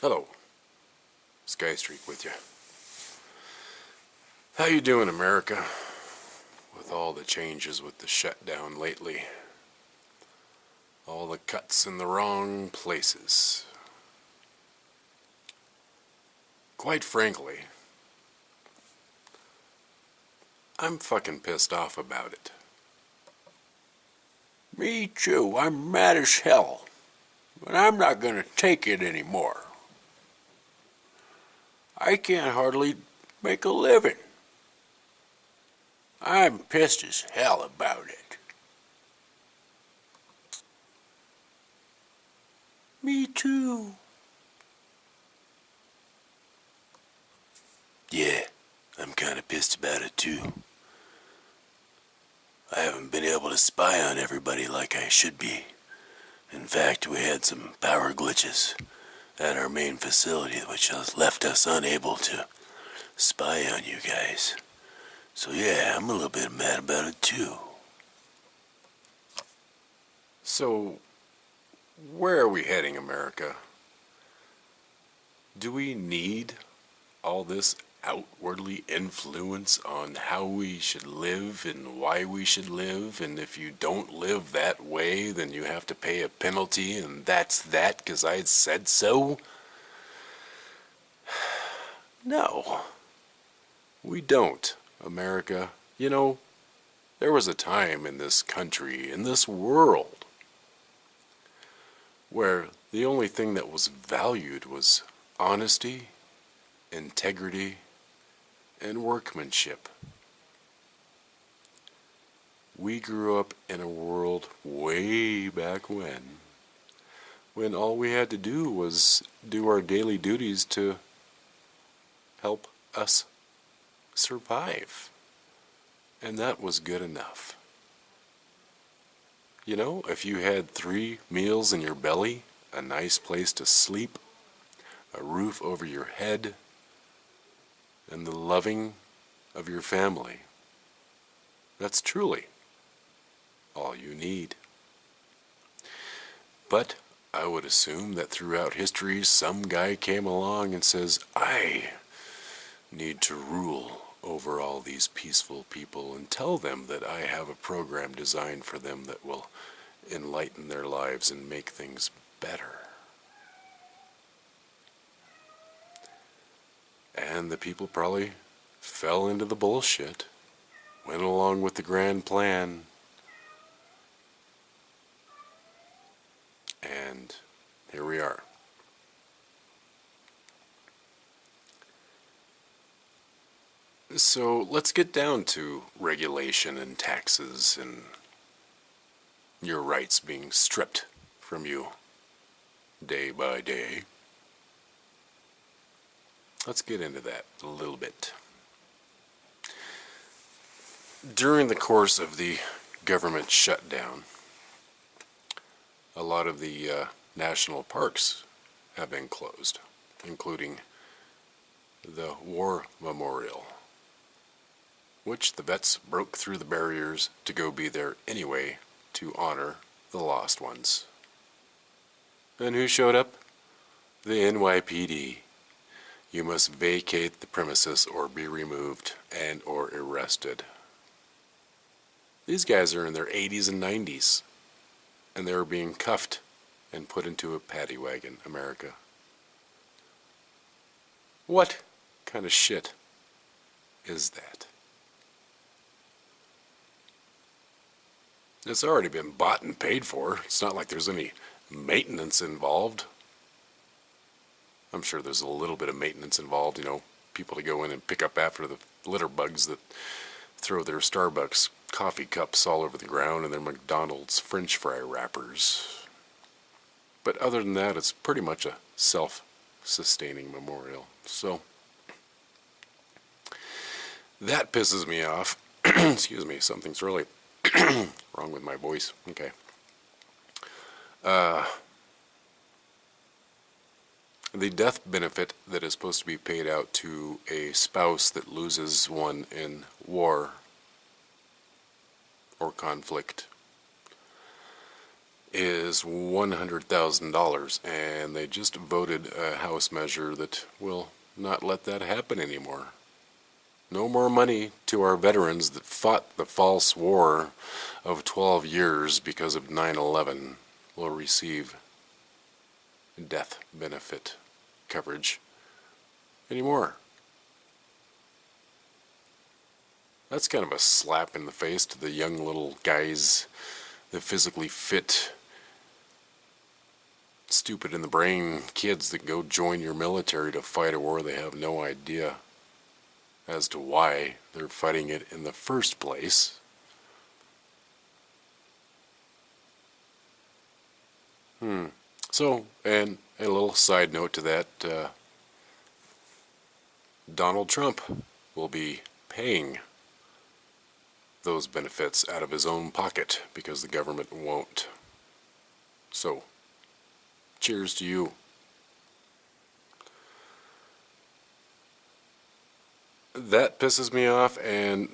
Hello, Sky Streak with you. How you doing, America? With all the changes with the shutdown lately. All the cuts in the wrong places. Quite frankly, I'm fucking pissed off about it. Me too. I'm mad as hell. But I'm not gonna take it anymore. I can't hardly make a living. I'm pissed as hell about it. Me too. Yeah, I'm kinda pissed about it too. I haven't been able to spy on everybody like I should be. In fact, we had some power glitches at our main facility which has left us unable to spy on you guys. So yeah, I'm a little bit mad about it too. So, where are we heading, America? Do we need all this outwardly influence on how we should live and why we should live, and if you don't live that way, then you have to pay a penalty, and that's that because I said so? No, we don't, America. You know, there was a time in this country, in this world, where the only thing that was valued was honesty, integrity, and workmanship. We grew up in a world way back when all we had to do was do our daily duties to help us survive. And that was good enough. You know, if you had 3 meals in your belly, a nice place to sleep, a roof over your head, and the loving of your family, that's truly all you need. But I would assume that throughout history some guy came along and says, I need to rule over all these peaceful people and tell them that I have a program designed for them that will enlighten their lives and make things better. And the people probably fell into the bullshit, went along with the grand plan, and here we are. So let's get down to regulation and taxes and your rights being stripped from you day by day. Let's get into that a little bit. During the course of the government shutdown, a lot of the national parks have been closed, including the War Memorial, which the vets broke through the barriers to go be there anyway to honor the lost ones. And who showed up? The NYPD. You must vacate the premises or be removed and or arrested. These guys are in their 80s and 90s, and they were being cuffed and put into a paddy wagon, America. What kind of shit is that? It's already been bought and paid for. It's not like there's any maintenance involved. I'm sure there's a little bit of maintenance involved, you know, people to go in and pick up after the litter bugs that throw their Starbucks coffee cups all over the ground and their McDonald's French fry wrappers. But other than that, it's pretty much a self-sustaining memorial. So, that pisses me off. Excuse me, something's really wrong with my voice. Okay. The death benefit that is supposed to be paid out to a spouse that loses one in war or conflict is $100,000, and they just voted a House measure that will not let that happen anymore. No more money to our veterans that fought the false war of 12 years because of 9/11 will receive death benefit coverage anymore. That's kind of a slap in the face to the young little guys, the physically fit, stupid in the brain kids that go join your military to fight a war they have no idea as to why they're fighting it in the first place. So, and a little side note to that, Donald Trump will be paying those benefits out of his own pocket because the government won't. So, cheers to you. That pisses me off, and,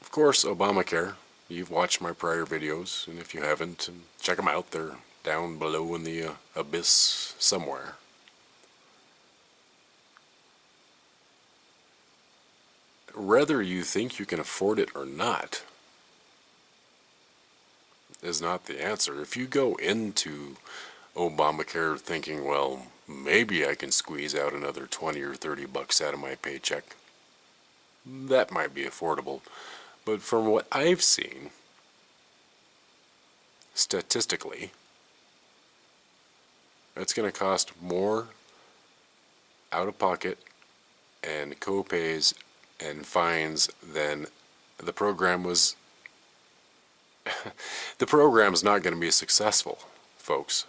of course, Obamacare. You've watched my prior videos, and if you haven't, check them out. They're down below in the abyss somewhere. Whether you think you can afford it or not is not the answer. If you go into Obamacare thinking, well, maybe I can squeeze out another 20 or 30 bucks out of my paycheck, that might be affordable. But from what I've seen, statistically, it's going to cost more out of pocket and co-pays and fines than the program was. The program's not going to be successful, folks.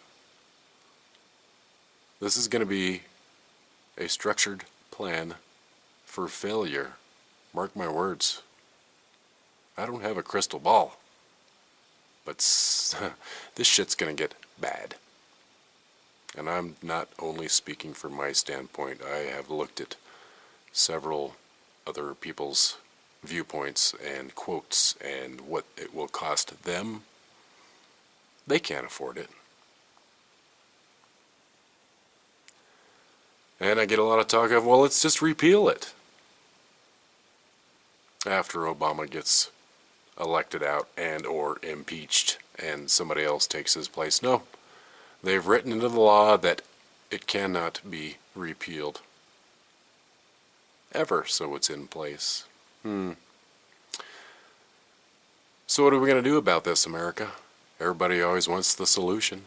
This is going to be a structured plan for failure. Mark my words. I don't have a crystal ball, but this shit's going to get bad. And I'm not only speaking from my standpoint. I have looked at several other people's viewpoints and quotes and what it will cost them. They can't afford it. And I get a lot of talk of, well, let's just repeal it after Obama gets elected out and or impeached and somebody else takes his place. No, they've written into the law that it cannot be repealed ever, so it's in place. So what are we going to do about this, America? Everybody always wants the solution.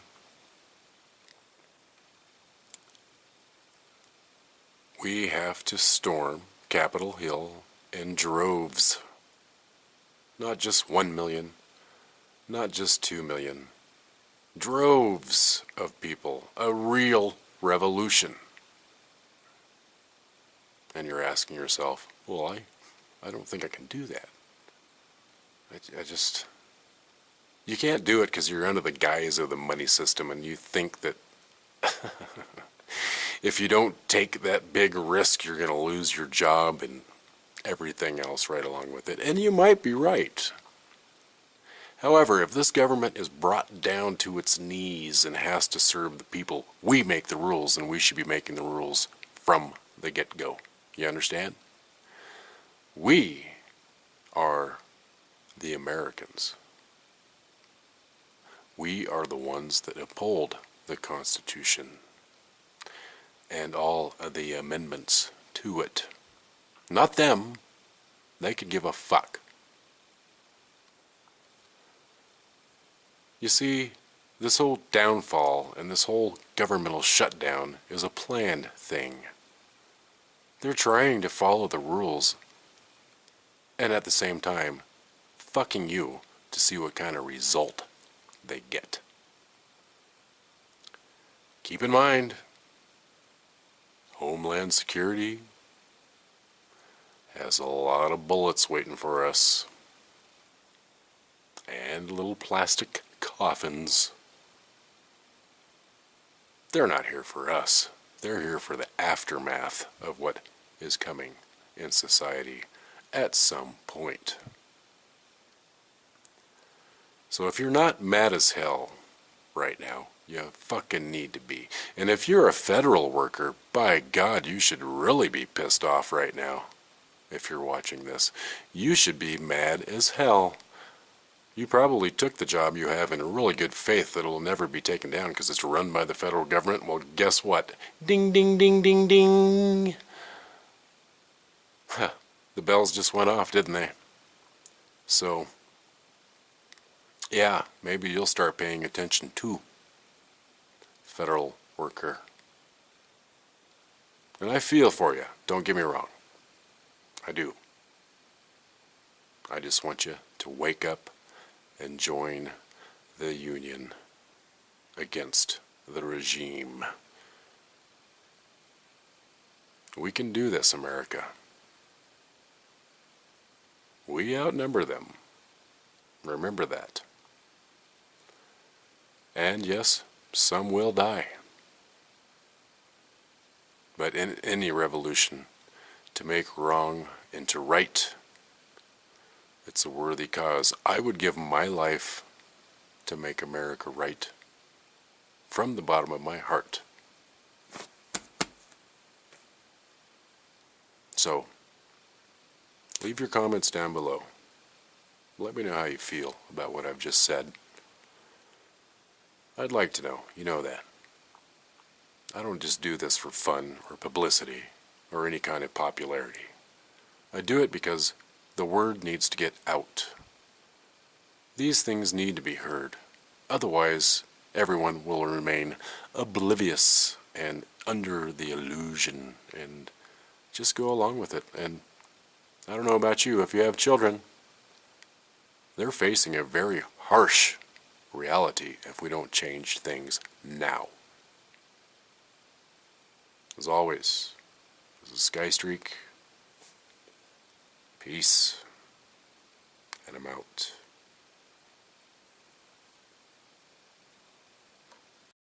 We have to storm Capitol Hill in droves. Not just 1 million, not just 2 million. Droves of people. A real revolution. And you're asking yourself, well, I don't think I can do that. I just... You can't do it because you're under the guise of the money system and you think that if you don't take that big risk, you're going to lose your job and everything else right along with it. And you might be right. However, if this government is brought down to its knees and has to serve the people, we make the rules, and we should be making the rules from the get-go. You understand? We are the Americans. We are the ones that uphold the Constitution and all of the amendments to it. Not them. They could give a fuck. You see, this whole downfall and this whole governmental shutdown is a planned thing. They're trying to follow the rules and at the same time fucking you to see what kind of result they get. Keep in mind, Homeland Security has a lot of bullets waiting for us and little plastic coffins. They're not here for us. They're here for the aftermath of what is coming in society at some point. So if you're not mad as hell right now. You fucking need to be. And if you're a federal worker, by God, you should really be pissed off right now. If you're watching this, you should be mad as hell. You probably took the job you have in really good faith that it'll never be taken down because it's run by the federal government. Well, guess what? Ding, ding, ding, ding, ding. Huh. The bells just went off, didn't they? So, yeah, maybe you'll start paying attention too, federal worker. And I feel for you, don't get me wrong. I do. I just want you to wake up and join the union against the regime. We can do this, America. We outnumber them. Remember that. And yes, some will die. But in any revolution, to make wrong into right, it's a worthy cause. I would give my life to make America right from the bottom of my heart. So, leave your comments down below. Let me know how you feel about what I've just said. I'd like to know, you know that. I don't just do this for fun or publicity or any kind of popularity. I do it because the word needs to get out. These things need to be heard. Otherwise, everyone will remain oblivious and under the illusion and just go along with it. And I don't know about you, if you have children, they're facing a very harsh reality if we don't change things now. As always, this is Skystreak. Peace. And I'm out.